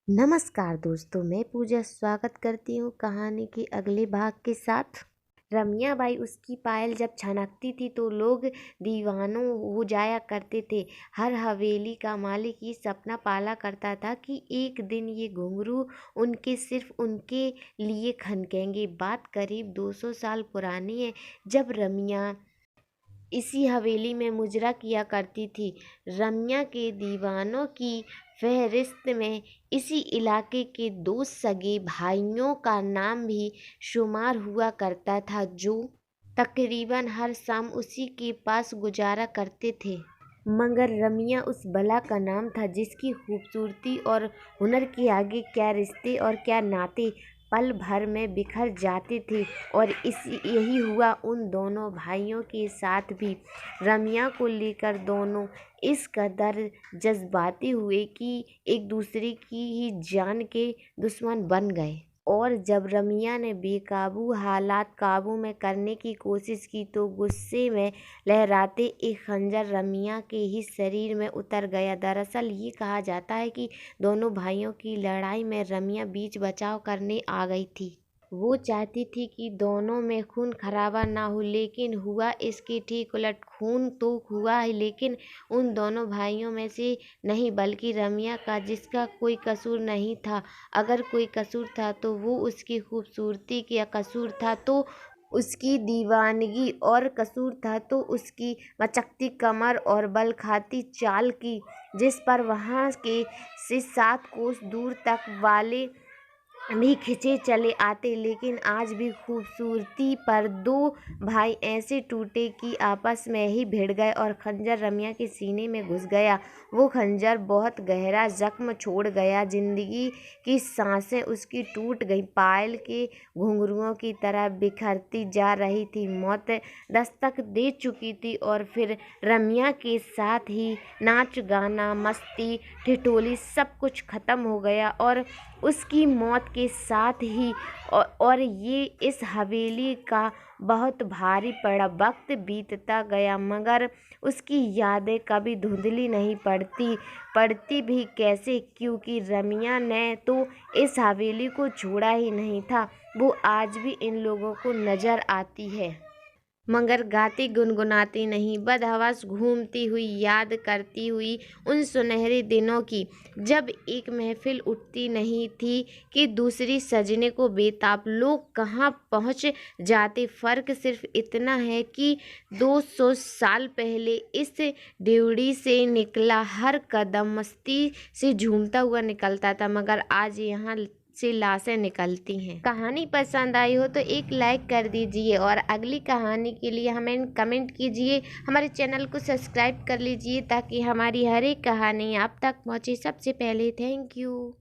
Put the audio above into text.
नमस्कार दोस्तों, मैं पूजा स्वागत करती हूँ कहानी के अगले भाग के साथ। रमिया बाई उसकी पायल जब छनकती थी तो लोग दीवानों हो जाया करते थे। हर हवेली का मालिक ये सपना पाला करता था कि एक दिन ये घुंघरू सिर्फ उनके लिए खनकेंगे। बात करीब 200 साल पुरानी है, जब रमिया इसी हवेली में मुजरा किया करती थी। रमिया के दीवानों की फहरिस्त में इसी इलाके के 2 सगे भाइयों का नाम भी शुमार हुआ करता था, जो तकरीबन हर शाम उसी के पास गुजारा करते थे। मगर रमिया उस बला का नाम था जिसकी खूबसूरती और हुनर के आगे क्या रिश्ते और क्या नाते पल भर में बिखर जाते थे। और यही हुआ उन दोनों भाइयों के साथ भी। रमिया को लेकर दोनों इस कदर जज्बाती हुए कि एक दूसरे की ही जान के दुश्मन बन गए। और जब रमिया ने बेकाबू हालात काबू में करने की कोशिश की तो गुस्से में लहराते एक खंजर रमिया के ही शरीर में उतर गया। दरअसल ये कहा जाता है कि दोनों भाइयों की लड़ाई में रमिया बीच बचाव करने आ गई थी। वो चाहती थी कि दोनों में खून खराबा ना हो, लेकिन हुआ इसके ठीक उलट। खून तो हुआ है, लेकिन उन दोनों भाइयों में से नहीं, बल्कि रमिया का, जिसका कोई कसूर नहीं था। अगर कोई कसूर था तो वो उसकी खूबसूरती का कसूर था, तो उसकी दीवानगी, और कसूर था तो उसकी मचकती कमर और बल खाती चाल की, जिस पर वहाँ के से 7 कोस दूर तक वाले भी खिंचे चले आते। लेकिन आज भी खूबसूरती पर 2 भाई ऐसे टूटे कि आपस में ही भिड़ गए और खंजर रमिया के सीने में घुस गया। वो खंजर बहुत गहरा जख्म छोड़ गया। जिंदगी की सांसें उसकी टूट गई, पायल के घुंघरुओं की तरह बिखरती जा रही थी। मौत दस्तक दे चुकी थी और फिर रमिया के साथ ही नाच गाना, मस्ती, ठिठोली सब कुछ खत्म हो गया। और उसकी मौत के साथ ही और ये इस हवेली का बहुत भारी पड़ा। वक्त बीतता गया मगर उसकी यादें कभी धुंधली नहीं पड़ती भी कैसे, क्योंकि रमिया ने तो इस हवेली को छोड़ा ही नहीं था। वो आज भी इन लोगों को नजर आती है, मगर गाती गुनगुनाती नहीं, बदहवास घूमती हुई, याद करती हुई उन सुनहरे दिनों की, जब एक महफिल उठती नहीं थी कि दूसरी सजने को बेताब लोग कहाँ पहुँच जाते। फ़र्क सिर्फ इतना है कि 200 साल पहले इस ड्योढ़ी से निकला हर कदम मस्ती से झूमता हुआ निकलता था, मगर आज यहाँ से लाशें निकलती हैं। कहानी पसंद आई हो तो एक लाइक कर दीजिए और अगली कहानी के लिए हमें कमेंट कीजिए। हमारे चैनल को सब्सक्राइब कर लीजिए ताकि हमारी हर एक कहानी आप तक पहुंचे सबसे पहले। Thank you.